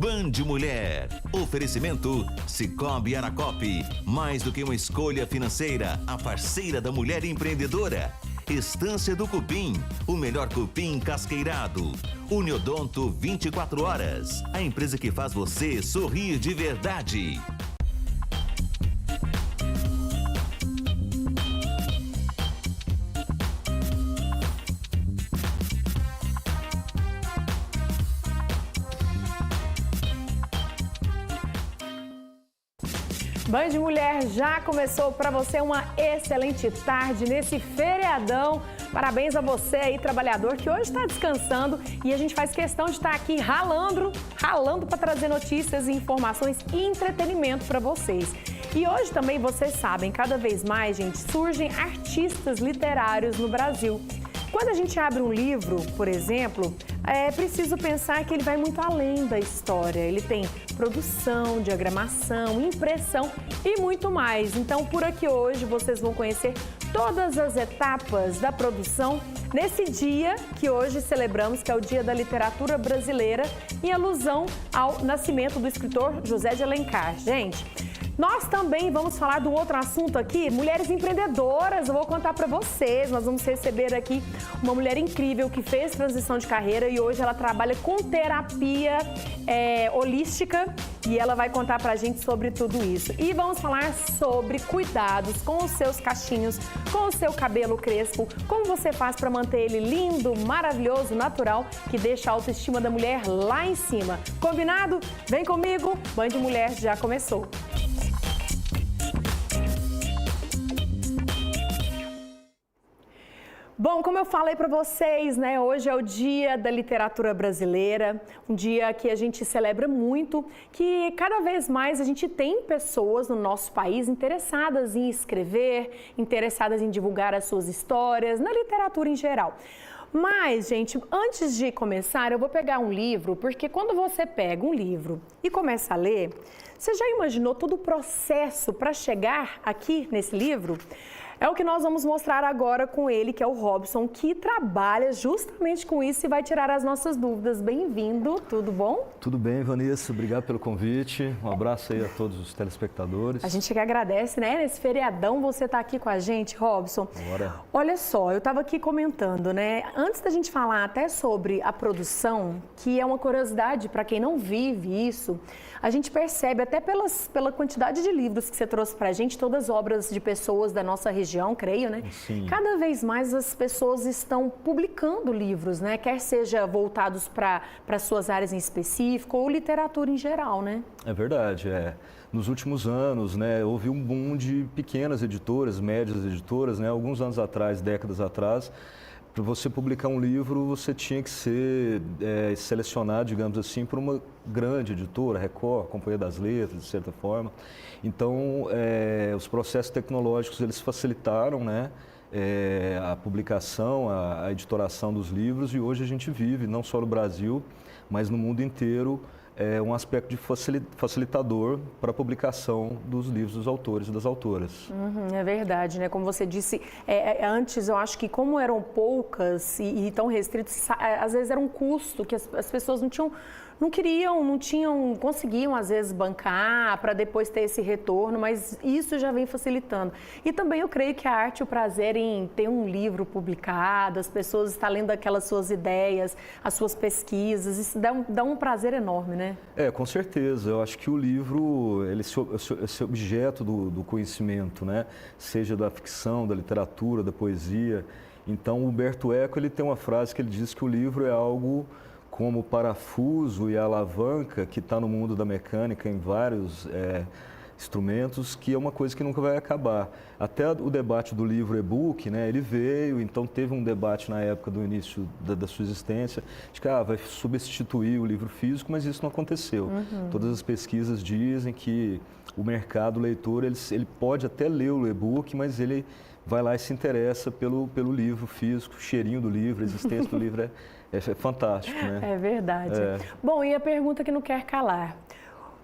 Band Mulher. Oferecimento Sicoob Aracop. Mais do que uma escolha financeira, a parceira da mulher empreendedora. Estância do Cupim, o melhor cupim casqueirado. Uniodonto 24 horas, a empresa que faz você sorrir de verdade. Band Mulher já começou para você uma excelente tarde nesse feriadão. Parabéns a você aí, trabalhador, que hoje está descansando e a gente faz questão de estar aqui ralando para trazer notícias, informações e entretenimento para vocês. E hoje também, vocês sabem, cada vez mais, gente, surgem artistas literários no Brasil. Quando a gente abre um livro, por exemplo, é preciso pensar que ele vai muito além da história. Ele tem produção, diagramação, impressão e muito mais. Então, por aqui hoje, vocês vão conhecer todas as etapas da produção nesse dia que hoje celebramos, que é o Dia da Literatura Brasileira, em alusão ao nascimento do escritor José de Alencar. Gente, nós também vamos falar de um outro assunto aqui, mulheres empreendedoras. Eu vou contar para vocês. Nós vamos receber aqui uma mulher incrível que fez transição de carreira e hoje ela trabalha com terapia holística e ela vai contar para a gente sobre tudo isso. E vamos falar sobre cuidados com os seus cachinhos, com o seu cabelo crespo, como você faz para manter ele lindo, maravilhoso, natural, que deixa a autoestima da mulher lá em cima. Combinado? Vem comigo, Band Mulher já começou. Bom, como eu falei para vocês, né, hoje é o Dia da Literatura Brasileira, um dia que a gente celebra muito, que cada vez mais a gente tem pessoas no nosso país interessadas em escrever, interessadas em divulgar as suas histórias, na literatura em geral. Mas, gente, antes de começar, eu vou pegar um livro, porque quando você pega um livro e começa a ler, você já imaginou todo o processo para chegar aqui nesse livro? É o que nós vamos mostrar agora com ele, que é o Robson, que trabalha justamente com isso e vai tirar as nossas dúvidas. Bem-vindo, tudo bom? Tudo bem, Vanessa, obrigado pelo convite. Um abraço aí a todos os telespectadores. A gente que agradece, né? Nesse feriadão você tá aqui com a gente, Robson. Bora. Olha só, eu estava aqui comentando, né? Antes da gente falar até sobre a produção, que é uma curiosidade para quem não vive isso, a gente percebe até pela quantidade de livros que você trouxe para a gente, todas as obras de pessoas da nossa região, creio, né? Sim. Cada vez mais as pessoas estão publicando livros, né? Quer seja voltados para suas áreas em específico ou literatura em geral, né? É verdade, Nos últimos anos, né, houve um boom de pequenas editoras, médias editoras, né? Alguns anos atrás, décadas atrás, para você publicar um livro, você tinha que ser selecionado, digamos assim, por uma grande editora, Record, Companhia das Letras, de certa forma. Então, os processos tecnológicos, eles facilitaram, né, a publicação, a editoração dos livros, e hoje a gente vive, não só no Brasil, mas no mundo inteiro, um aspecto de facilitador para a publicação dos livros dos autores e das autoras. É verdade, né? Como você disse, antes eu acho que como eram poucas e tão restritos, às vezes era um custo que as pessoas não conseguiam às vezes bancar para depois ter esse retorno, mas isso já vem facilitando. E também eu creio que a arte e o prazer em ter um livro publicado, as pessoas estar lendo aquelas suas ideias, as suas pesquisas, isso dá um prazer enorme, né? Com certeza. Eu acho que o livro, esse objeto do conhecimento, né? Seja da ficção, da literatura, da poesia. Então, o Humberto Eco, ele tem uma frase que ele diz que o livro é algo como o parafuso e a alavanca que está no mundo da mecânica em vários instrumentos, que é uma coisa que nunca vai acabar. Até o debate do livro e-book, né, ele veio, então teve um debate na época do início da sua existência, de que vai substituir o livro físico, mas isso não aconteceu. Todas as pesquisas dizem que o mercado, o leitor, ele pode até ler o e-book, mas ele vai lá e se interessa pelo livro físico, o cheirinho do livro, a existência do livro é fantástico, né? É verdade. Bom, e a pergunta que não quer calar.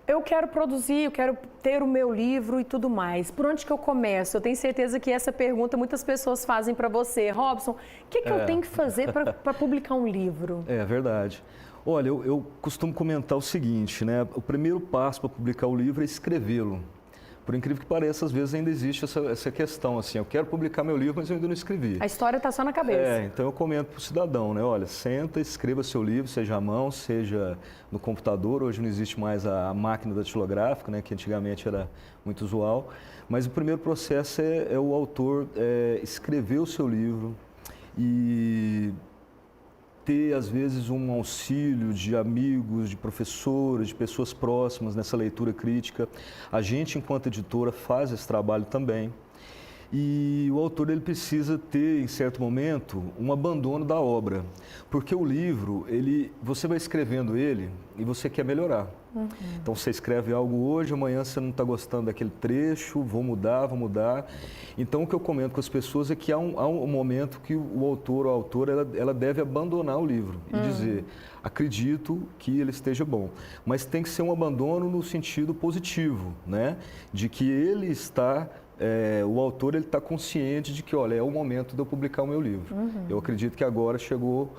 eu quero produzir, eu quero ter o meu livro e tudo mais. Por onde que eu começo? Eu tenho certeza que essa pergunta muitas pessoas fazem para você. Robson, o que eu tenho que fazer para publicar um livro? É verdade. Olha, eu costumo comentar o seguinte, né? O primeiro passo para publicar o livro é escrevê-lo. Por incrível que pareça, às vezes ainda existe essa questão, assim, eu quero publicar meu livro, mas eu ainda não escrevi. A história está só na cabeça. Então eu comento para o cidadão, né? Olha, senta, escreva seu livro, seja à mão, seja no computador. Hoje não existe mais a máquina datilográfica, né? Que antigamente era muito usual. Mas o primeiro processo é o autor escrever o seu livro e ter, às vezes, um auxílio de amigos, de professores, de pessoas próximas nessa leitura crítica. A gente, enquanto editora, faz esse trabalho também. E o autor ele precisa ter, em certo momento, um abandono da obra. Porque o livro, você vai escrevendo ele e você quer melhorar. Então, você escreve algo hoje, amanhã você não está gostando daquele trecho, vou mudar. Então, o que eu comento com as pessoas é que há um momento que o autor ou a autora ela deve abandonar o livro e dizer, acredito que ele esteja bom. Mas tem que ser um abandono no sentido positivo, né? De que ele está... o autor está consciente de que, olha, é o momento de eu publicar o meu livro. Eu acredito que agora chegou,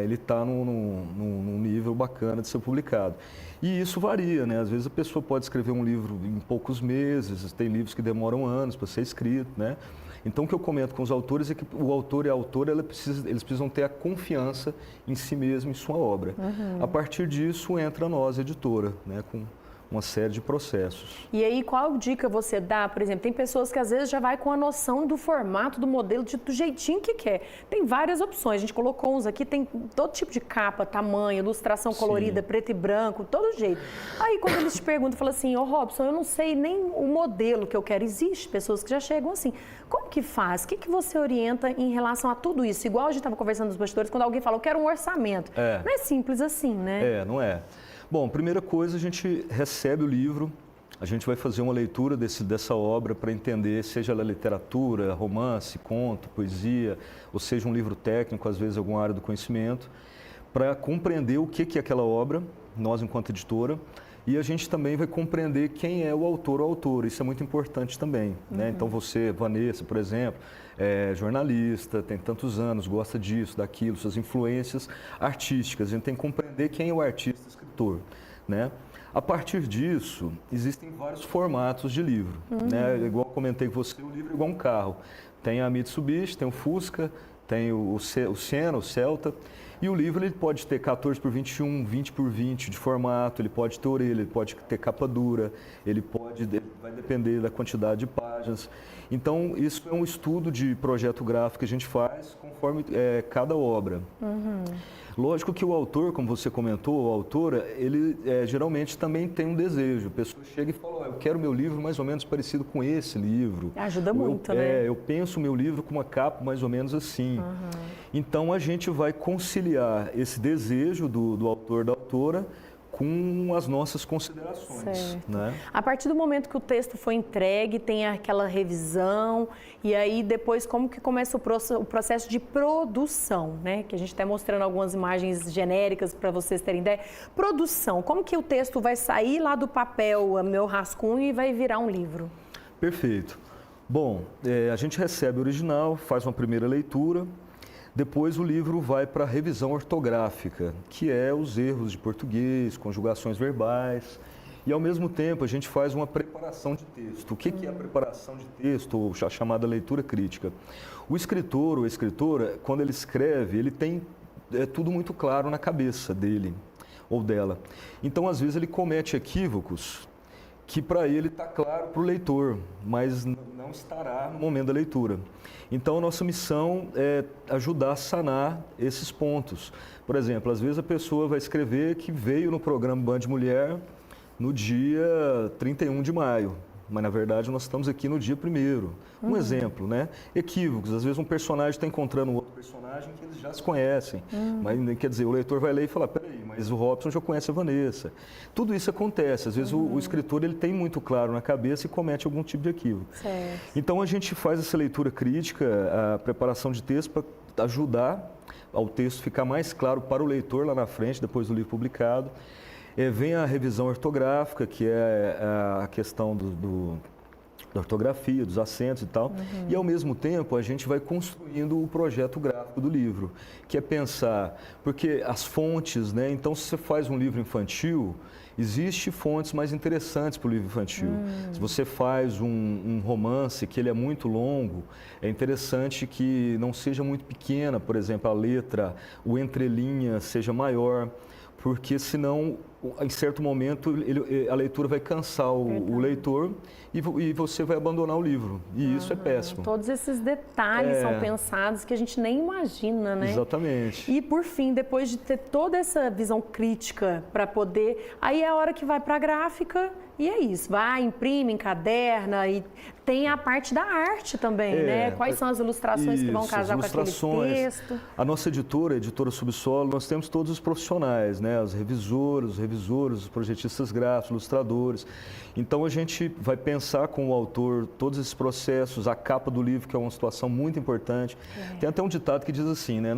ele está num nível bacana de ser publicado. E isso varia, né? Às vezes a pessoa pode escrever um livro em poucos meses, tem livros que demoram anos para ser escrito, né? Então, o que eu comento com os autores é que o autor e a autora, eles precisam ter a confiança em si mesmo, em sua obra. A partir disso, entra nós, editora, né? Com uma série de processos. E aí, qual dica você dá? Por exemplo, tem pessoas que às vezes já vai com a noção do formato, do modelo, do jeitinho que quer. Tem várias opções, a gente colocou uns aqui, tem todo tipo de capa, tamanho, ilustração colorida, preto e branco, todo jeito. Aí, quando eles te perguntam, falam assim, Robson, eu não sei nem o modelo que eu quero. Existe pessoas que já chegam assim. Como que faz? O que você orienta em relação a tudo isso? Igual a gente estava conversando nos bastidores, quando alguém fala, eu quero um orçamento. Não é simples assim, né? Não é. Bom, primeira coisa, a gente recebe o livro, a gente vai fazer uma leitura dessa obra para entender, seja ela literatura, romance, conto, poesia, ou seja um livro técnico, às vezes alguma área do conhecimento, para compreender o que é aquela obra, nós enquanto editora, e a gente também vai compreender quem é o autor ou autora, isso é muito importante também, né? Então você, Vanessa, por exemplo, é jornalista, tem tantos anos, gosta disso, daquilo, suas influências artísticas, a gente tem que compreender quem é o artista, escritor, né? A partir disso, existem vários formatos de livro, né? Igual eu comentei com você, o livro é igual um carro, tem a Mitsubishi, tem o Fusca, tem o Senna, o Celta. E o livro ele pode ter 14 por 21, 20 por 20 de formato, ele pode ter orelha, ele pode ter capa dura, vai depender da quantidade de páginas. Então, isso é um estudo de projeto gráfico que a gente faz conforme cada obra. Lógico que o autor, como você comentou, a autora, ele geralmente também tem um desejo. A pessoa chega e fala, eu quero meu livro mais ou menos parecido com esse livro. Ajuda muito, né? Eu penso o meu livro com uma capa mais ou menos assim. Então, a gente vai conciliar esse desejo do autor, da autora, com as nossas considerações. Né? A partir do momento que o texto foi entregue, tem aquela revisão, e aí depois como que começa o processo de produção, né? Que a gente está mostrando algumas imagens genéricas para vocês terem ideia. Produção, como que o texto vai sair lá do papel, meu rascunho, e vai virar um livro? Perfeito. Bom, a gente recebe o original, faz uma primeira leitura. Depois o livro vai para a revisão ortográfica, que é os erros de português, conjugações verbais. E, ao mesmo tempo, a gente faz uma preparação de texto. O que é a preparação de texto, ou a chamada leitura crítica? O escritor ou a escritora, quando ele escreve, ele tem tudo muito claro na cabeça dele ou dela. Então, às vezes, ele comete equívocos que para ele está claro para o leitor, mas não estará no momento da leitura. Então, a nossa missão é ajudar a sanar esses pontos. Por exemplo, às vezes a pessoa vai escrever que veio no programa Band Mulher no dia 31 de maio, mas na verdade nós estamos aqui no dia 1º. Um exemplo, né? Equívocos. Às vezes um personagem está encontrando um outro personagem que eles já se conhecem, mas quer dizer, o leitor vai ler e falar, peraí, mas o Robson já conhece a Vanessa. Tudo isso acontece. Às vezes o escritor ele tem muito claro na cabeça e comete algum tipo de equívoco. Então a gente faz essa leitura crítica, a preparação de texto para ajudar ao texto ficar mais claro para o leitor lá na frente, depois do livro publicado. Vem a revisão ortográfica, que é a questão da ortografia, dos acentos e tal. E, ao mesmo tempo, a gente vai construindo o projeto gráfico do livro, que é pensar, porque as fontes, né? Então, se você faz um livro infantil, existem fontes mais interessantes para o livro infantil. Se você faz um romance que ele é muito longo, é interessante que não seja muito pequena, por exemplo, a letra, o entrelinha seja maior, porque senão, em certo momento, a leitura vai cansar o leitor e você vai abandonar o livro. E isso é péssimo. Todos esses detalhes são pensados que a gente nem imagina, né? Exatamente. E, por fim, depois de ter toda essa visão crítica para poder... Aí é a hora que vai para a gráfica e é isso. Vai, imprime, encaderna e tem a parte da arte também, né? Quais são as ilustrações que vão casar com aquele texto? A nossa editora, a editora Subsolo, nós temos todos os profissionais, né? Os revisores, os projetistas gráficos, ilustradores. Então, a gente vai pensar com o autor todos esses processos, a capa do livro, que é uma situação muito importante. Tem até um ditado que diz assim, né?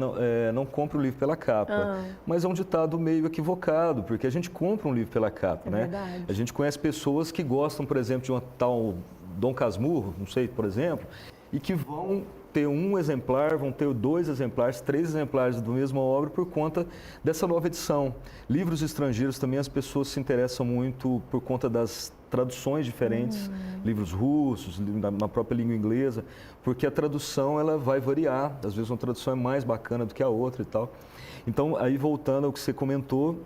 Não compre o livro pela capa. Mas é um ditado meio equivocado, porque a gente compra um livro pela capa, né? Verdade. A gente conhece pessoas que gostam, por exemplo, de uma tal Dom Casmurro, não sei, por exemplo, e que vão ter um exemplar, vão ter 2 exemplares, 3 exemplares da mesma obra por conta dessa nova edição. Livros estrangeiros também as pessoas se interessam muito por conta das traduções diferentes, livros russos, na própria língua inglesa, porque a tradução ela vai variar, às vezes uma tradução é mais bacana do que a outra e tal. Então, aí voltando ao que você comentou,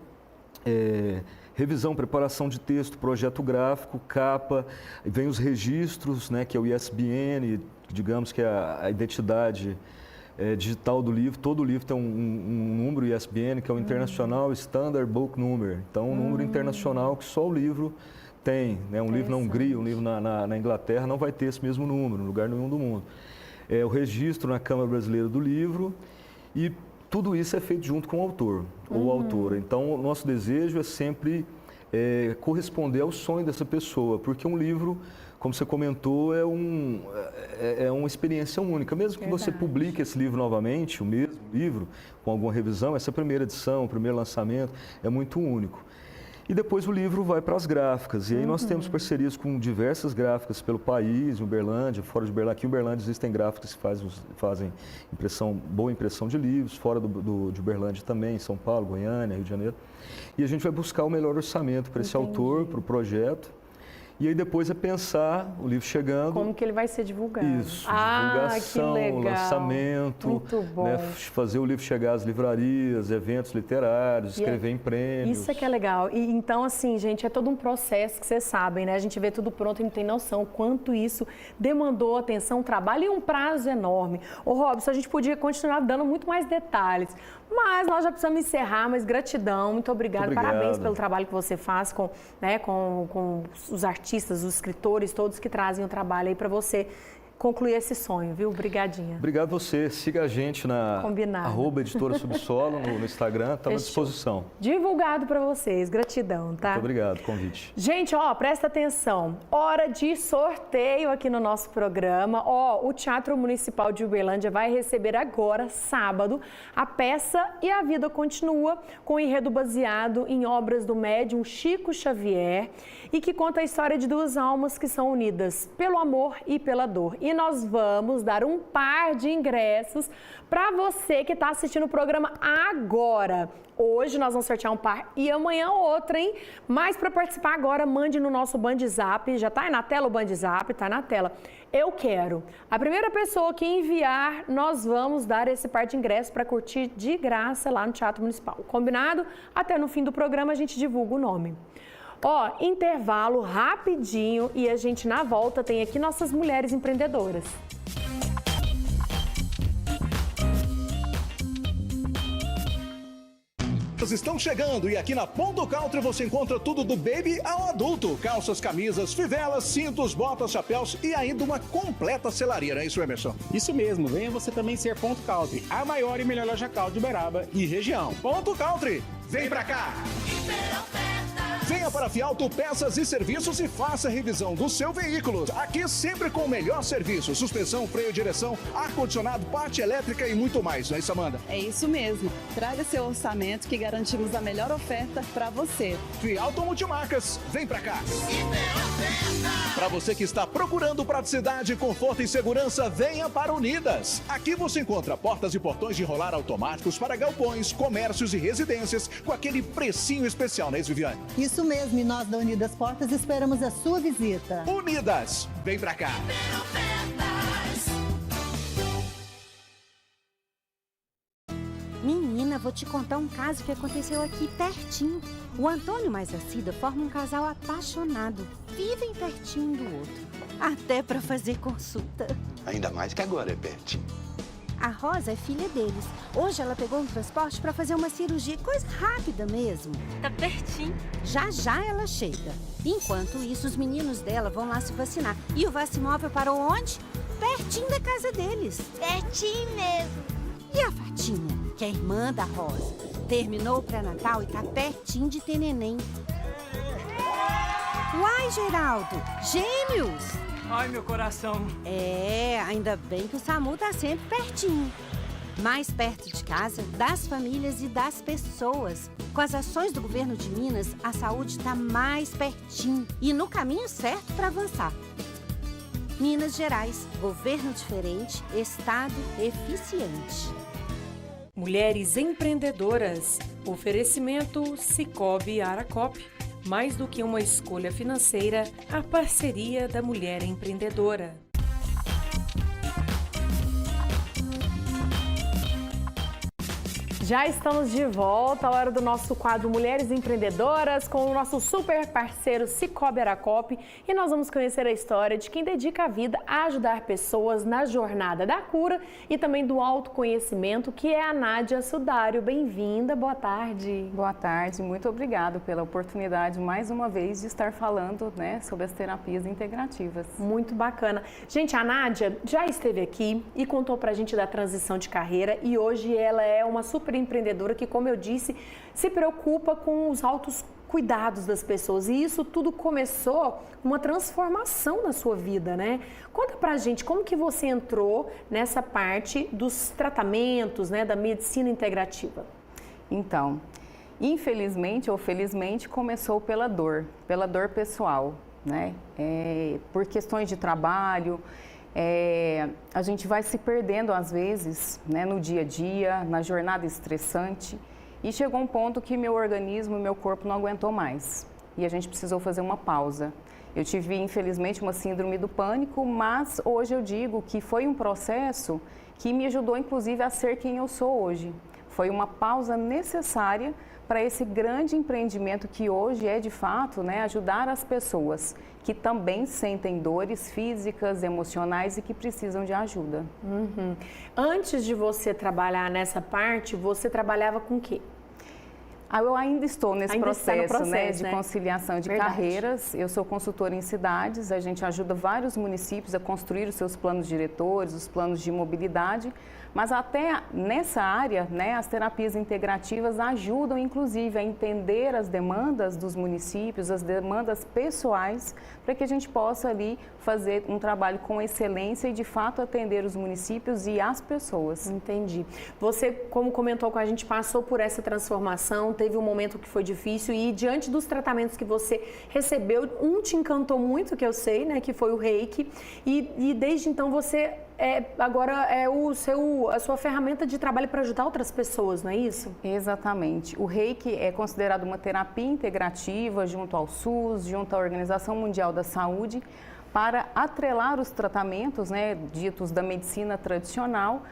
revisão, preparação de texto, projeto gráfico, capa, vem os registros, né, que é o ISBN, digamos que é a identidade digital do livro. Todo livro tem um número ISBN, que é o International Standard Book Number. Então, um número internacional que só o livro tem, né? Um livro na Hungria, um livro na Inglaterra não vai ter esse mesmo número, em lugar nenhum do mundo. O registro na Câmara Brasileira do Livro e tudo isso é feito junto com o autor ou autora. Então, o nosso desejo é sempre corresponder ao sonho dessa pessoa, porque um livro, como você comentou, é uma experiência única. Mesmo que você publique esse livro novamente, o mesmo livro, com alguma revisão, essa primeira edição, o primeiro lançamento, é muito único. E depois o livro vai para as gráficas. E aí nós temos parcerias com diversas gráficas pelo país, em Uberlândia, fora de Uberlândia. Aqui em Uberlândia existem gráficas que fazem boa impressão de livros, fora de Uberlândia também, em São Paulo, Goiânia, Rio de Janeiro. E a gente vai buscar o melhor orçamento para esse autor, para o projeto. E aí depois é pensar o livro chegando. Como que ele vai ser divulgado. Isso, divulgação, que legal. lançamento. Muito bom. Né, fazer o livro chegar às livrarias, eventos literários, escrever em prêmios. Isso é que é legal. E então, assim, gente, é todo um processo que vocês sabem, né? A gente vê tudo pronto e não tem noção quanto isso demandou atenção, trabalho e um prazo enorme. Ô, Robson, a gente podia continuar dando muito mais detalhes, mas nós já precisamos encerrar, mas gratidão, muito obrigado. Parabéns pelo trabalho que você faz com os artistas, os escritores, todos que trazem o trabalho aí para você concluir esse sonho, viu? Obrigadinha. Obrigado a você. Siga a gente na @editora Subsolo no Instagram, estamos à disposição. Divulgado para vocês, gratidão, tá? Muito obrigado, convite. Gente, presta atenção, hora de sorteio aqui no nosso programa. O Teatro Municipal de Uberlândia vai receber agora, sábado, a peça E a Vida Continua, com enredo baseado em obras do médium Chico Xavier e que conta a história de 2 almas que são unidas pelo amor e pela dor. E nós vamos dar um par de ingressos para você que está assistindo o programa agora. Hoje nós vamos sortear um par e amanhã outro, hein? Mas para participar agora, mande no nosso Bandzap. Já está aí na tela o Bandzap? Está na tela. Eu quero. A primeira pessoa que enviar, nós vamos dar esse par de ingressos para curtir de graça lá no Teatro Municipal. Combinado? Até no fim do programa a gente divulga o nome. Intervalo rapidinho e a gente na volta tem aqui nossas mulheres empreendedoras. Estão chegando e aqui na Ponto Country você encontra tudo do baby ao adulto. Calças, camisas, fivelas, cintos, botas, chapéus e ainda uma completa selaria, não é isso, Emerson? Isso mesmo, venha você também ser Ponto Country, a maior e melhor loja country de Uberaba e região. Ponto Country, vem pra cá! Venha para a Fialto Peças e Serviços e faça a revisão do seu veículo. Aqui sempre com o melhor serviço: suspensão, freio, direção, ar-condicionado, parte elétrica e muito mais, não é isso, Amanda? É isso mesmo. Traga seu orçamento que garantimos a melhor oferta para você. Fialto Multimarcas, vem pra cá. Para você que está procurando praticidade, conforto e segurança, venha para Unidas. Aqui você encontra portas e portões de rolar automáticos para galpões, comércios e residências com aquele precinho especial, né, Viviane? Isso mesmo, e nós da Unidas Portas esperamos a sua visita. Unidas, vem pra cá. Menina, vou te contar um caso que aconteceu aqui pertinho. O Antônio mais a Cida formam um casal apaixonado. Vivem pertinho do outro. Até para fazer consulta. Ainda mais que agora é pertinho. A Rosa é filha deles. Hoje ela pegou um transporte para fazer uma cirurgia, coisa rápida mesmo. Tá pertinho. Já já ela chega. Enquanto isso, os meninos dela vão lá se vacinar. E o Vacimóvel parou onde? Pertinho da casa deles. Pertinho mesmo. E a Fatinha, que é irmã da Rosa, terminou o pré-natal e tá pertinho de ter neném. Uai, Geraldo, gêmeos! Ai, meu coração. É, ainda bem que o SAMU tá sempre pertinho. Mais perto de casa, das famílias e das pessoas. Com as ações do governo de Minas, a saúde está mais pertinho e no caminho certo para avançar. Minas Gerais, governo diferente, estado eficiente. Mulheres empreendedoras. Oferecimento Sicoob Aracop. Mais do que uma escolha financeira, a parceria da mulher empreendedora. Já estamos de volta, a hora do nosso quadro Mulheres Empreendedoras, com o nosso super parceiro Sicoob Aracop, e nós vamos conhecer a história de quem dedica a vida a ajudar pessoas na jornada da cura e também do autoconhecimento, que é a Nádia Sudário. Bem-vinda, boa tarde. Boa tarde, muito obrigada pela oportunidade mais uma vez de estar falando, né, sobre as terapias integrativas. Muito bacana. Gente, a Nádia já esteve aqui e contou pra gente da transição de carreira, e hoje ela é uma super empreendedora que, como eu disse, se preocupa com os altos cuidados das pessoas, e isso tudo começou uma transformação na sua vida, né? Conta pra gente como que você entrou nessa parte dos tratamentos, né, da medicina integrativa. Então, infelizmente ou felizmente, começou pela dor pessoal, né? Por questões de trabalho, a gente vai se perdendo às vezes, né, no dia a dia, na jornada estressante, e chegou um ponto que meu organismo e meu corpo não aguentou mais e a gente precisou fazer uma pausa. Eu tive, infelizmente, uma síndrome do pânico, mas hoje eu digo que foi um processo que me ajudou, inclusive, a ser quem eu sou hoje. Foi uma pausa necessária para esse grande empreendimento que hoje é, de fato, né, ajudar as pessoas que também sentem dores físicas, emocionais e que precisam de ajuda. Uhum. Antes de você trabalhar nessa parte, você trabalhava com o quê? Eu ainda estou nesse processo, né, de né? conciliação de carreiras. Eu sou consultora em cidades, a gente ajuda vários municípios a construir os seus planos diretores, os planos de mobilidade, mas até nessa área, né, as terapias integrativas ajudam, inclusive, a entender as demandas dos municípios, as demandas pessoais, para que a gente possa ali fazer um trabalho com excelência e, de fato, atender os municípios e as pessoas. Entendi. Você, como comentou com a gente, passou por essa transformação, teve um momento que foi difícil e, diante dos tratamentos que você recebeu, um te encantou muito, que eu sei, né, que foi o Reiki, e desde então você agora é a sua ferramenta de trabalho para ajudar outras pessoas, não é isso? Exatamente. O Reiki é considerado uma terapia integrativa junto ao SUS, junto à Organização Mundial da Saúde, para atrelar os tratamentos, né, ditos da medicina tradicional,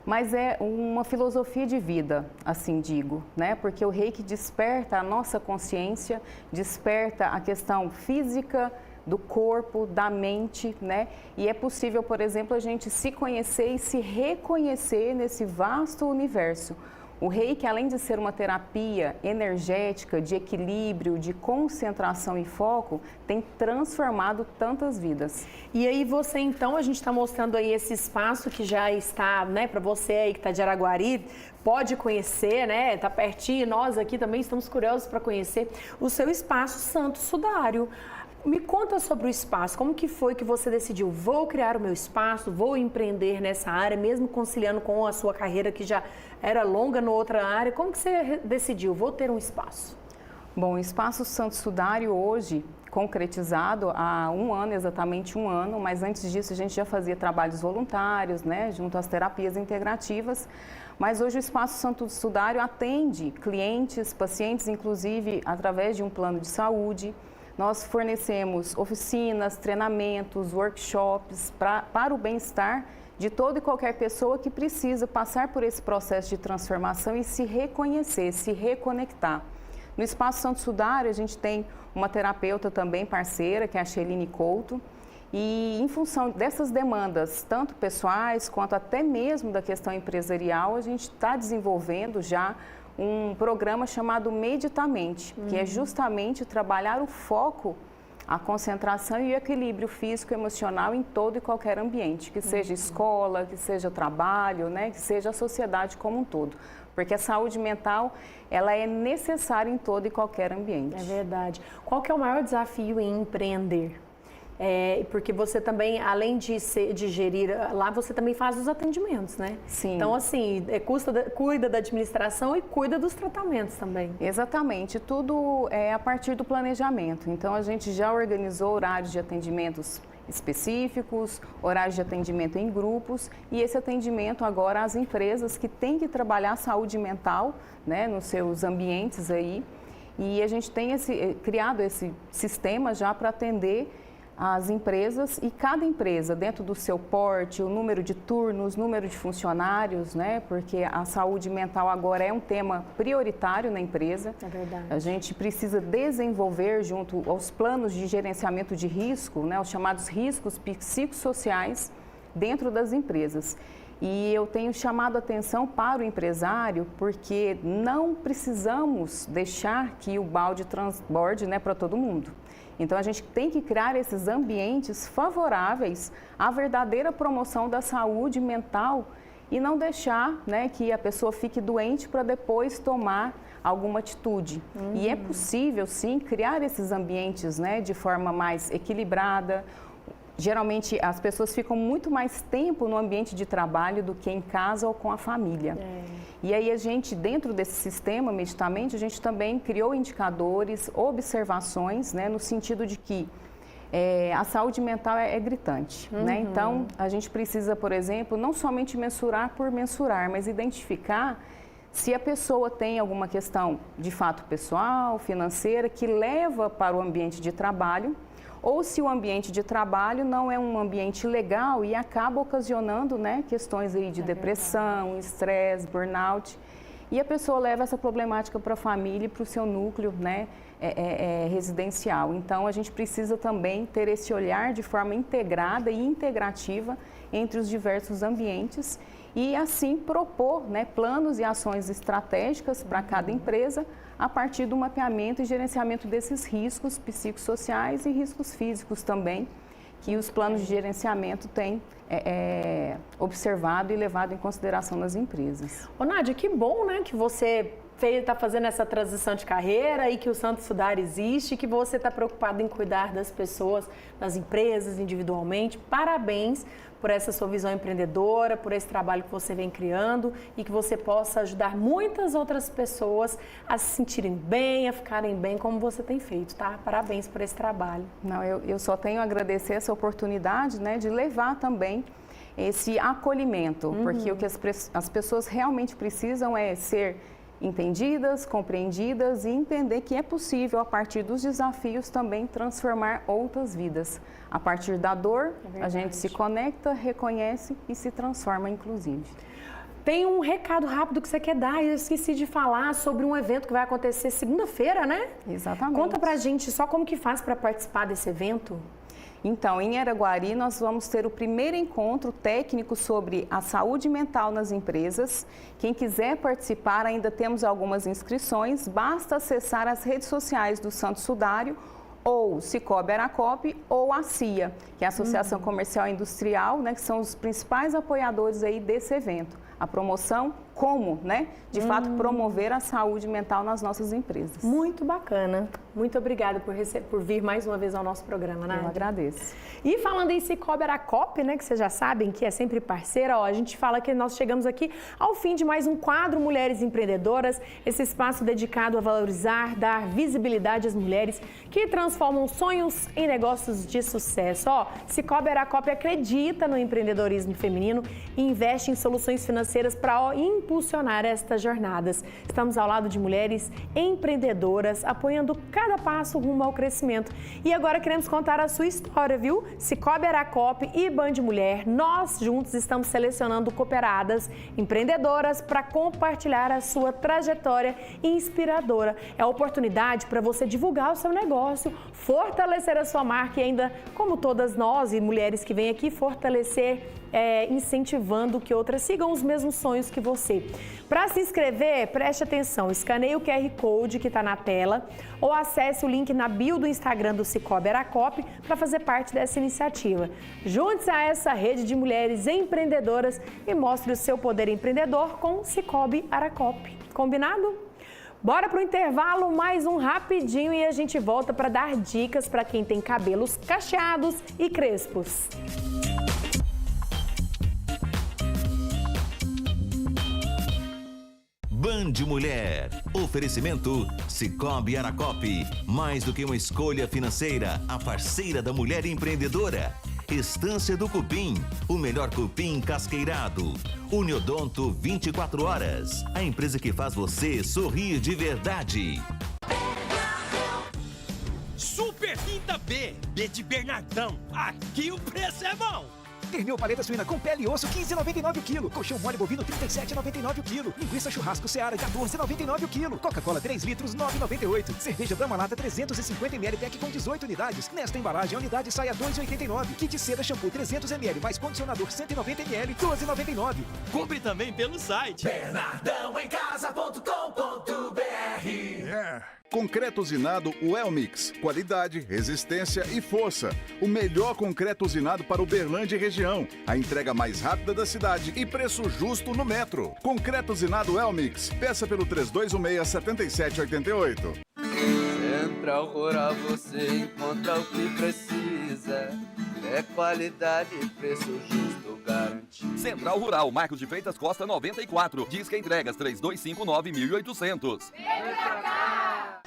mas é uma filosofia de vida, assim digo, né? Porque o Reiki desperta a nossa consciência, desperta a questão física, do corpo, da mente, né? E é possível, por exemplo, a gente se conhecer e se reconhecer nesse vasto universo. O Reiki, além de ser uma terapia energética, de equilíbrio, de concentração e foco, tem transformado tantas vidas. E aí você, então, a gente está mostrando aí esse espaço que já está, né, para você aí que está de Araguari, pode conhecer, né, está pertinho, nós aqui também estamos curiosos para conhecer o seu espaço Santo Sudário. Me conta sobre o espaço, como que foi que você decidiu, vou criar o meu espaço, vou empreender nessa área, mesmo conciliando com a sua carreira que já era longa na outra área, como que você decidiu, vou ter um espaço? Bom, o Espaço Santo Sudário hoje, concretizado há exatamente um ano, mas antes disso a gente já fazia trabalhos voluntários, né, junto às terapias integrativas, mas hoje o Espaço Santo Sudário atende clientes, pacientes, inclusive através de um plano de saúde. Nós fornecemos oficinas, treinamentos, workshops para o bem-estar de toda e qualquer pessoa que precisa passar por esse processo de transformação e se reconhecer, se reconectar. No Espaço Santo Sudário, a gente tem uma terapeuta também parceira, que é a Sheline Couto, e em função dessas demandas, tanto pessoais quanto até mesmo da questão empresarial, a gente está desenvolvendo já um programa chamado Meditamente, que é justamente trabalhar o foco, a concentração e o equilíbrio físico e emocional em todo e qualquer ambiente, que seja escola, que seja trabalho, né, que seja a sociedade como um todo. Porque a saúde mental, ela é necessária em todo e qualquer ambiente. É verdade. Qual que é o maior desafio em empreender? Porque você também, além de gerir lá, você também faz os atendimentos, né? Sim. Então, assim, cuida da administração e cuida dos tratamentos também. Exatamente. Tudo é a partir do planejamento. Então, a gente já organizou horários de atendimentos específicos, horários de atendimento em grupos e esse atendimento agora às empresas que têm que trabalhar a saúde mental, né, nos seus ambientes aí. E a gente tem criado esse sistema já para atender as empresas e cada empresa, dentro do seu porte, o número de turnos, número de funcionários, né? Porque a saúde mental agora é um tema prioritário na empresa. É verdade. A gente precisa desenvolver junto aos planos de gerenciamento de risco, né? Os chamados riscos psicossociais dentro das empresas. E eu tenho chamado a atenção para o empresário porque não precisamos deixar que o balde transborde, né, para todo mundo. Então, a gente tem que criar esses ambientes favoráveis à verdadeira promoção da saúde mental e não deixar, né, que a pessoa fique doente para depois tomar alguma atitude. E é possível, sim, criar esses ambientes, né, de forma mais equilibrada. Geralmente, as pessoas ficam muito mais tempo no ambiente de trabalho do que em casa ou com a família. E aí, a gente, dentro desse sistema Meditamente, a gente também criou indicadores, observações, né, no sentido de que a saúde mental é gritante, né? Então, a gente precisa, por exemplo, não somente mensurar por mensurar, mas identificar se a pessoa tem alguma questão de fato pessoal, financeira, que leva para o ambiente de trabalho, ou se o ambiente de trabalho não é um ambiente legal e acaba ocasionando, né, questões aí de depressão, estresse, burnout. E a pessoa leva essa problemática para a família e para o seu núcleo, né, residencial. Então, a gente precisa também ter esse olhar de forma integrada e integrativa entre os diversos ambientes e, assim, propor, né, planos e ações estratégicas para cada empresa a partir do mapeamento e gerenciamento desses riscos psicossociais e riscos físicos também, que os planos de gerenciamento têm observado e levado em consideração nas empresas. Ô, Nádia, que bom, né, que você está fazendo essa transição de carreira e que o Santo Sudário existe, que você está preocupado em cuidar das pessoas, das empresas, individualmente. Parabéns por essa sua visão empreendedora, por esse trabalho que você vem criando e que você possa ajudar muitas outras pessoas a se sentirem bem, a ficarem bem, como você tem feito, tá? Parabéns por esse trabalho. Não, eu só tenho a agradecer essa oportunidade, né, de levar também esse acolhimento, porque o que as pessoas realmente precisam é ser entendidas, compreendidas e entender que é possível, a partir dos desafios, também transformar outras vidas. A partir da dor, a gente se conecta, reconhece e se transforma, inclusive. Tem um recado rápido que você quer dar, eu esqueci de falar sobre um evento que vai acontecer segunda-feira, né? Exatamente. Conta pra gente só como que faz para participar desse evento. Então, em Araguari, nós vamos ter o primeiro encontro técnico sobre a saúde mental nas empresas. Quem quiser participar, ainda temos algumas inscrições, basta acessar as redes sociais do Santo Sudário, ou Cicobi Aracop, ou a CIA, que é a Associação Comercial e Industrial, né, que são os principais apoiadores aí desse evento. A promoção, como, né, de fato, promover a saúde mental nas nossas empresas. Muito bacana. Muito obrigada por vir mais uma vez ao nosso programa, Nádia. Eu agradeço. E falando em Cicobi Aracop, né, que vocês já sabem que é sempre parceira, ó, a gente fala que nós chegamos aqui ao fim de mais um quadro Mulheres Empreendedoras, esse espaço dedicado a valorizar, dar visibilidade às mulheres que transformam sonhos em negócios de sucesso. Ó, Cicobi Aracop acredita no empreendedorismo feminino e investe em soluções financeiras para impulsionar estas jornadas. Estamos ao lado de mulheres empreendedoras, apoiando cada passo rumo ao crescimento. E agora queremos contar a sua história, viu? Cicobi Aracop e Band Mulher, nós juntos estamos selecionando cooperadas, empreendedoras para compartilhar a sua trajetória inspiradora. É a oportunidade para você divulgar o seu negócio, fortalecer a sua marca e ainda, como todas nós e mulheres que vêm aqui, fortalecer, incentivando que outras sigam os mesmos sonhos que você. Para se inscrever, preste atenção, escaneie o QR Code que está na tela ou acesse o link na bio do Instagram do Cicobi Aracop para fazer parte dessa iniciativa. Junte-se a essa rede de mulheres empreendedoras e mostre o seu poder empreendedor com Cicobi Aracop. Combinado? Bora para o intervalo, mais um rapidinho e a gente volta para dar dicas para quem tem cabelos cacheados e crespos. Band Mulher. Oferecimento Cicobi Aracop. Mais do que uma escolha financeira, a parceira da mulher empreendedora. Estância do Cupim, o melhor cupim casqueirado. Uniodonto 24 horas. A empresa que faz você sorrir de verdade. Super Quinta B, B de Bernardão. Aqui o preço é bom. Pernil paleta suína com pele e osso, 15,99 o quilo. Colchão mole bovino, 37,99 o quilo. Linguiça churrasco Seara, 14,99 o quilo. Coca-Cola 3 litros, 9,98. Cerveja Brahma Lata 350 ml, pack com 18 unidades. Nesta embalagem, a unidade sai a 2,89. Kit seda shampoo 300 ml, mais condicionador 190 ml, 12,99. Compre também pelo site bernardãoemcasa.com.br. Concreto usinado Welmix. Qualidade, resistência e força. O melhor concreto usinado para Uberlândia e região. A entrega mais rápida da cidade e preço justo no metro. Concreto usinado Welmix. Peça pelo 3216-7788. Central Rural você encontra o que precisa. É qualidade e preço justo garantido. Central Rural, Marcos de Freitas Costa 94. Disque entregas 3259-1800.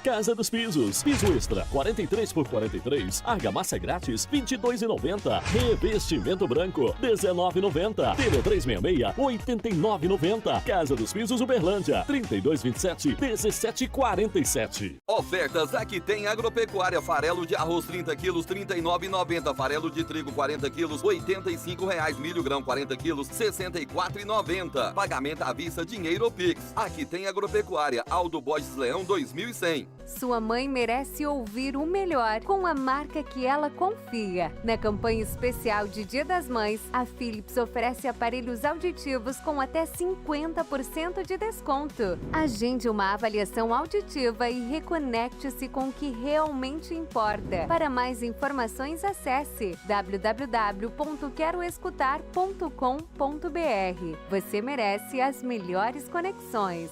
Casa dos Pisos. Piso extra 43 por 43. Argamassa grátis 22,90. Revestimento branco 19,90. Tele 366 89,90. Casa dos Pisos Uberlândia 3227 1747. Ofertas aqui tem agropecuária. Farelo de arroz 30 quilos 39,90. Farelo de trigo 40 quilos R$85. Milho grão 40 quilos R$64,90. Pagamento à vista, dinheiro ou Pix. Aqui tem agropecuária. Aldo Borges Leão 2100. Sua mãe merece ouvir o melhor com a marca que ela confia. Na campanha especial de Dia das Mães, a Philips oferece aparelhos auditivos com até 50% de desconto. Agende uma avaliação auditiva e reconecte-se com o que realmente importa. Para mais informações, acesse www.queroescutar.com.br. Você merece as melhores conexões.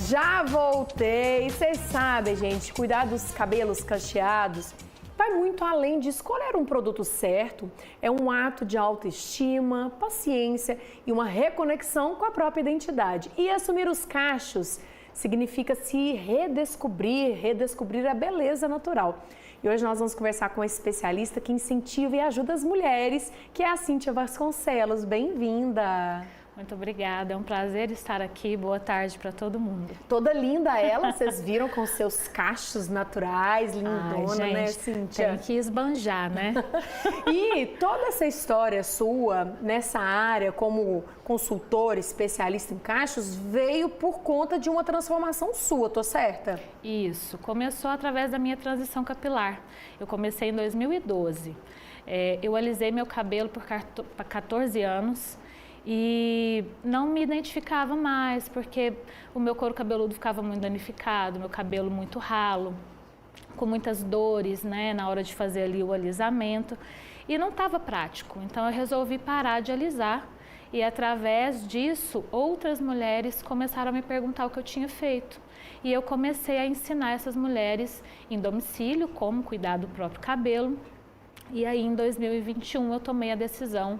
Já voltei. Vocês sabem, gente, cuidar dos cabelos cacheados vai muito além de escolher um produto certo. É um ato de autoestima, paciência e uma reconexão com a própria identidade. E assumir os cachos significa se redescobrir a beleza natural. E hoje nós vamos conversar com uma especialista que incentiva e ajuda as mulheres, que é a Cíntia Vasconcelos. Bem-vinda! Muito obrigada, é um prazer estar aqui. Boa tarde para todo mundo. Toda linda ela, vocês viram com seus cachos naturais, lindona, né, Cíntia? Tem que esbanjar, né? E toda essa história sua nessa área como consultora, especialista em cachos, veio por conta de uma transformação sua, tô certa? Isso, começou através da minha transição capilar. Eu comecei em 2012. Eu alisei meu cabelo por 14 anos. E não me identificava mais, porque o meu couro cabeludo ficava muito danificado, meu cabelo muito ralo, com muitas dores, né, na hora de fazer ali o alisamento. E não estava prático, então eu resolvi parar de alisar. E através disso, outras mulheres começaram a me perguntar o que eu tinha feito. E eu comecei a ensinar essas mulheres em domicílio como cuidar do próprio cabelo. E aí, em 2021, eu tomei a decisão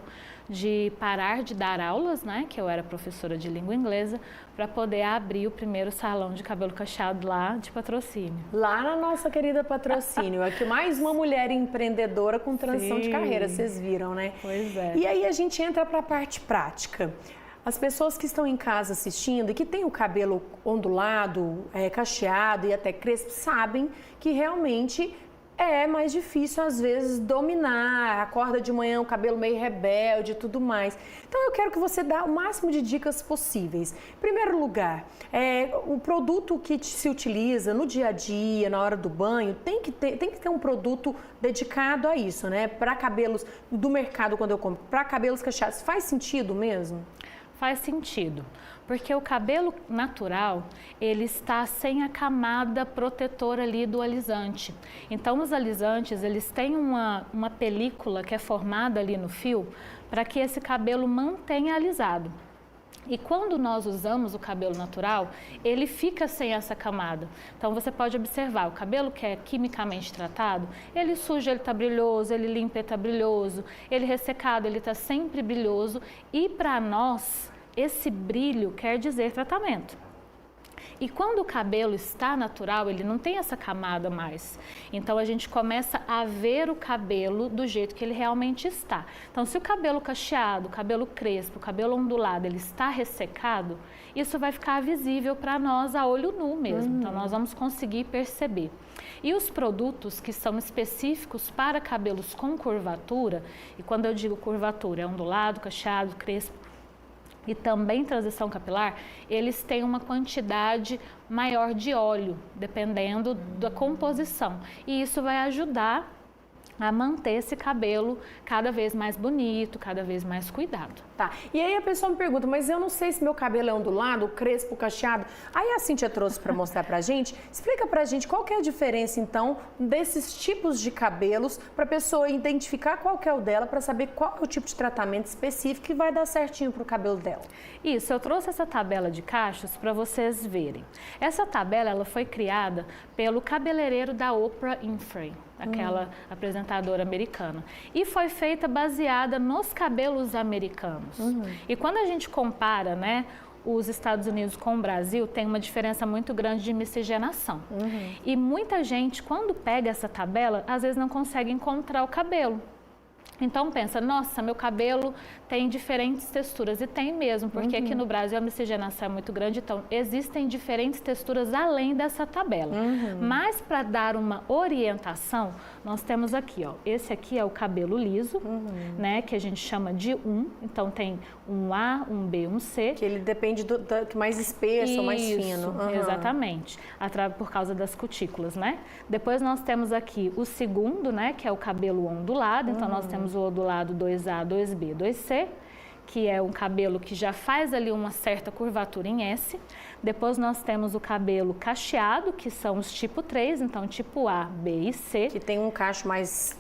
de parar de dar aulas, né, que eu era professora de língua inglesa, para poder abrir o primeiro salão de cabelo cacheado lá de Patrocínio. Lá na nossa querida Patrocínio, aqui mais uma mulher empreendedora com transição de carreira, vocês viram, né? Pois é. E aí a gente entra para a parte prática. As pessoas que estão em casa assistindo e que têm o cabelo ondulado, cacheado e até crespo, sabem que realmente é mais difícil, às vezes, dominar, acorda de manhã, o cabelo meio rebelde e tudo mais. Então, eu quero que você dê o máximo de dicas possíveis. Em primeiro lugar, o produto que se utiliza no dia a dia, na hora do banho, tem que ter um produto dedicado a isso, né? Para cabelos do mercado, quando eu compro, para cabelos cacheados, faz sentido mesmo? Faz sentido, porque o cabelo natural, ele está sem a camada protetora ali do alisante. Então, os alisantes, eles têm uma película que é formada ali no fio para que esse cabelo mantenha alisado. E quando nós usamos o cabelo natural, ele fica sem essa camada. Então, você pode observar, o cabelo que é quimicamente tratado, ele suja, ele está brilhoso, ele limpa, ele está brilhoso, ele ressecado, ele está sempre brilhoso. E para nós, esse brilho quer dizer tratamento. E quando o cabelo está natural, ele não tem essa camada mais. Então, a gente começa a ver o cabelo do jeito que ele realmente está. Então, se o cabelo cacheado, o cabelo crespo, o cabelo ondulado, ele está ressecado, isso vai ficar visível para nós a olho nu mesmo. Então, nós vamos conseguir perceber. E os produtos que são específicos para cabelos com curvatura, e quando eu digo curvatura, é ondulado, cacheado, crespo, e também transição capilar, eles têm uma quantidade maior de óleo, dependendo da composição. E isso vai ajudar a manter esse cabelo cada vez mais bonito, cada vez mais cuidado. Tá, e aí a pessoa me pergunta, mas eu não sei se meu cabelo é ondulado, crespo, cacheado. Aí a Cíntia trouxe para mostrar pra gente. Explica pra gente qual que é a diferença, então, desses tipos de cabelos, pra pessoa identificar qual que é o dela, para saber qual é o tipo de tratamento específico que vai dar certinho pro cabelo dela. Isso, eu trouxe essa tabela de cachos para vocês verem. Essa tabela, ela foi criada pelo cabeleireiro da Oprah Winfrey, aquela apresentadora americana. E foi feita baseada nos cabelos americanos. E quando a gente compara, né, os Estados Unidos com o Brasil, tem uma diferença muito grande de miscigenação. E muita gente, quando pega essa tabela, às vezes não consegue encontrar o cabelo. Então pensa, nossa, meu cabelo tem diferentes texturas, e tem mesmo, porque aqui no Brasil a miscigenação é muito grande, então existem diferentes texturas além dessa tabela. Mas para dar uma orientação, nós temos aqui, ó, esse aqui é o cabelo liso, né, que a gente chama de então tem um A, um B, um C. Que ele depende do mais espesso ou mais fino. Exatamente, por causa das cutículas, né? Depois nós temos aqui o segundo, né, que é o cabelo ondulado, então nós temos o ondulado 2A, 2B, 2C, que é um cabelo que já faz ali uma certa curvatura em S. Depois nós temos o cabelo cacheado, que são os tipo 3, então tipo A, B e C. Que tem um cacho mais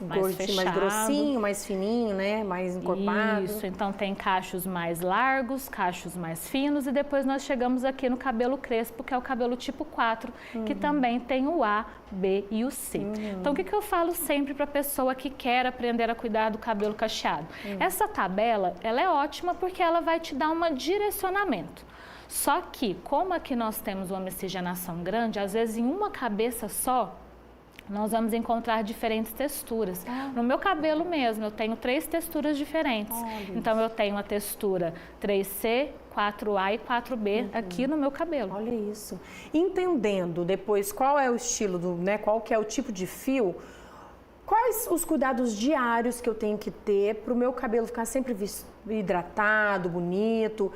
grossinho, mais fininho, né? Mais encorpado. Isso, então tem cachos mais largos, cachos mais finos, e depois nós chegamos aqui no cabelo crespo, que é o cabelo tipo 4, que também tem o A, B e o C. Então o que eu falo sempre para a pessoa que quer aprender a cuidar do cabelo cacheado? Essa tabela, ela é ótima porque ela vai te dar um direcionamento. Só que, como aqui nós temos uma miscigenação grande, às vezes em uma cabeça só, nós vamos encontrar diferentes texturas. No meu cabelo mesmo, eu tenho 3 texturas diferentes. Então, eu tenho a textura 3C, 4A e 4B aqui no meu cabelo. Olha isso. Entendendo depois qual é o estilo, qual que é o tipo de fio, quais os cuidados diários que eu tenho que ter para o meu cabelo ficar sempre hidratado, bonito,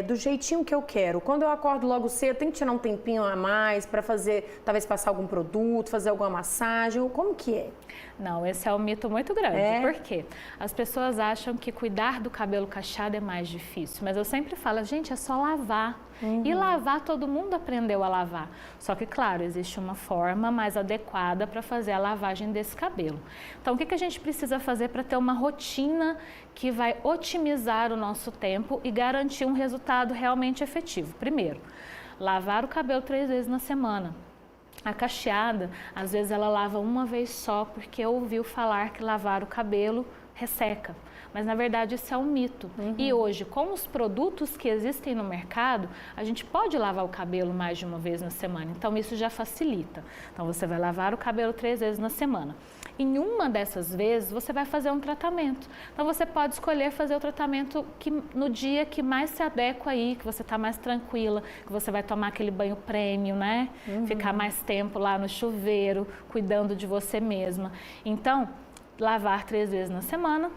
do jeitinho que eu quero? Quando eu acordo logo cedo, tem que tirar um tempinho a mais para fazer, talvez passar algum produto, fazer alguma massagem, como que é? Não, esse é um mito muito grande. Por quê? As pessoas acham que cuidar do cabelo cacheado é mais difícil, mas eu sempre falo, gente, é só lavar. E lavar, todo mundo aprendeu a lavar. Só que, claro, existe uma forma mais adequada para fazer a lavagem desse cabelo. Então, o que a gente precisa fazer para ter uma rotina que vai otimizar o nosso tempo e garantir um resultado realmente efetivo? Primeiro, lavar o cabelo 3 vezes na semana. A cacheada, às vezes ela lava uma vez só porque ouviu falar que lavar o cabelo resseca. Mas, na verdade, isso é um mito. E hoje, com os produtos que existem no mercado, a gente pode lavar o cabelo mais de uma vez na semana. Então, isso já facilita. Então, você vai lavar o cabelo 3 vezes na semana. Em uma dessas vezes, você vai fazer um tratamento. Então, você pode escolher fazer o tratamento no dia que mais se adequa aí, que você está mais tranquila, que você vai tomar aquele banho premium, né? Ficar mais tempo lá no chuveiro, cuidando de você mesma. Então, lavar 3 vezes na semana,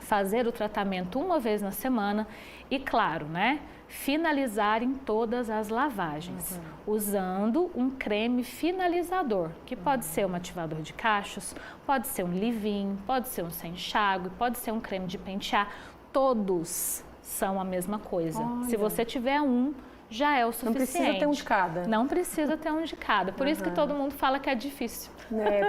fazer o tratamento uma vez na semana e, claro, né, finalizar em todas as lavagens, usando um creme finalizador, que pode ser um ativador de cachos, pode ser um leave-in, pode ser um sem enxágue, pode ser um creme de pentear, todos são a mesma coisa. Se você tiver um, já é o suficiente. Não precisa ter um de cada. Não precisa ter um de cada. Por isso que todo mundo fala que é difícil.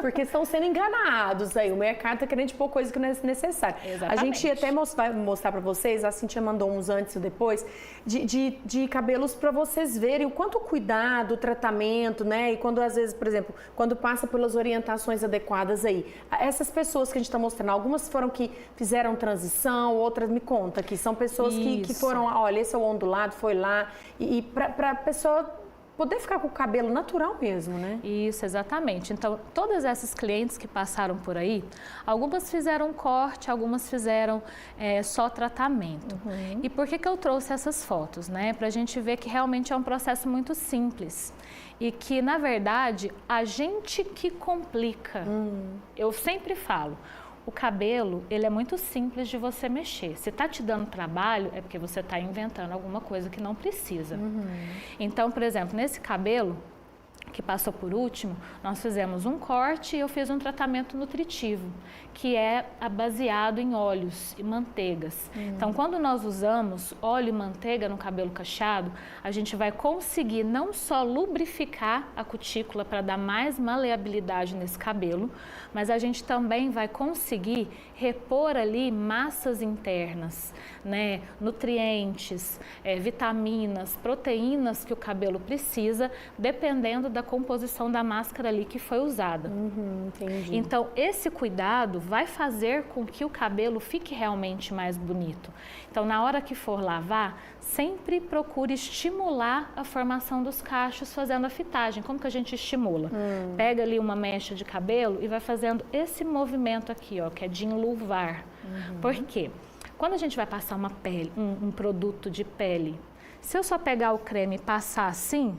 Porque estão sendo enganados aí. O mercado está querendo pôr coisa que não é necessária. Exatamente. A gente até vai mostrar para vocês, a Cíntia mandou uns antes e depois, de cabelos para vocês verem o quanto cuidado, o tratamento, né? E quando, às vezes, por exemplo, quando passa pelas orientações adequadas aí. Essas pessoas que a gente está mostrando, algumas foram que fizeram transição, outras, me conta, que são pessoas que foram, olha, esse é o ondulado, foi lá. E para a pessoa poder ficar com o cabelo natural mesmo, né? Isso, exatamente. Então, todas essas clientes que passaram por aí, algumas fizeram corte, algumas fizeram só tratamento. E por que eu trouxe essas fotos, né? Para a gente ver que realmente é um processo muito simples. E que, na verdade, a gente que complica. Eu sempre falo, o cabelo, ele é muito simples de você mexer. Se está te dando trabalho, é porque você está inventando alguma coisa que não precisa. Então, por exemplo, nesse cabelo que passou por último, nós fizemos um corte e eu fiz um tratamento nutritivo, que é baseado em óleos e manteigas. Então, quando nós usamos óleo e manteiga no cabelo cacheado, a gente vai conseguir não só lubrificar a cutícula para dar mais maleabilidade nesse cabelo, mas a gente também vai conseguir repor ali massas internas, né, nutrientes, vitaminas, proteínas que o cabelo precisa, dependendo da composição da máscara ali que foi usada. Entendi. Então, esse cuidado vai fazer com que o cabelo fique realmente mais bonito. Então, na hora que for lavar, sempre procure estimular a formação dos cachos fazendo a fitagem. Como que a gente estimula? Pega ali uma mecha de cabelo e vai fazendo esse movimento aqui, ó, que é de enluvar. Por quê? Quando a gente vai passar uma pele, um produto de pele, se eu só pegar o creme e passar assim,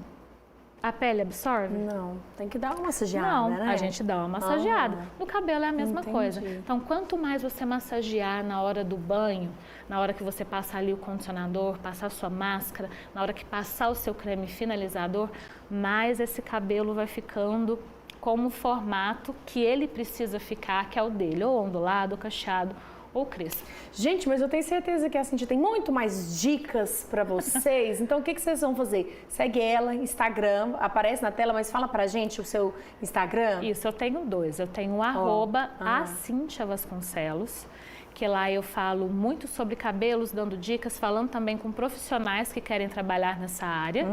a pele absorve? Não, tem que dar uma massageada, não, né? A gente dá uma massageada. No cabelo é a mesma coisa. Então, quanto mais você massagear na hora do banho, na hora que você passar ali o condicionador, passar a sua máscara, na hora que passar o seu creme finalizador, mais esse cabelo vai ficando como o formato que ele precisa ficar, que é o dele, ou ondulado, ou cacheado, ou crespo. Gente, mas eu tenho certeza que a Cíntia tem muito mais dicas para vocês. Então, o que vocês vão fazer? Segue ela, Instagram, aparece na tela, mas fala pra gente o seu Instagram. Isso, eu tenho 2. Eu tenho o @acintiavasconcelos, que lá eu falo muito sobre cabelos, dando dicas, falando também com profissionais que querem trabalhar nessa área.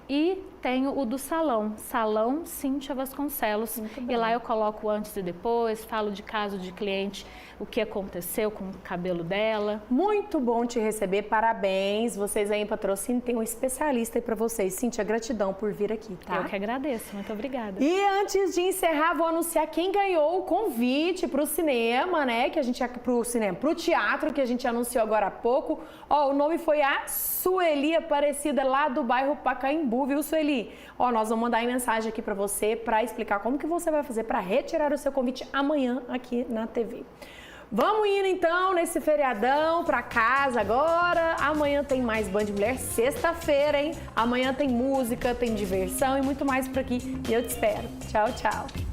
E tenho o do salão, Salão Cíntia Vasconcelos. E lá eu coloco antes e depois, falo de caso de cliente, o que aconteceu com o cabelo dela. Muito bom te receber, parabéns. Vocês aí em patrocínio tem um especialista aí para vocês. Cíntia, gratidão por vir aqui, tá? Eu que agradeço, muito obrigada. E antes de encerrar, vou anunciar quem ganhou o convite para o cinema, né? Que a gente pro teatro que a gente anunciou agora há pouco. Ó, o nome foi a Sueli Aparecida, lá do bairro Pacaembu, viu, Sueli? Ó, nós vamos mandar mensagem aqui para você para explicar como que você vai fazer para retirar o seu convite amanhã aqui na TV. Vamos indo então nesse feriadão para casa agora. Amanhã tem mais Band Mulher, sexta-feira, hein? Amanhã tem música, tem diversão e muito mais por aqui. E eu te espero. Tchau, tchau.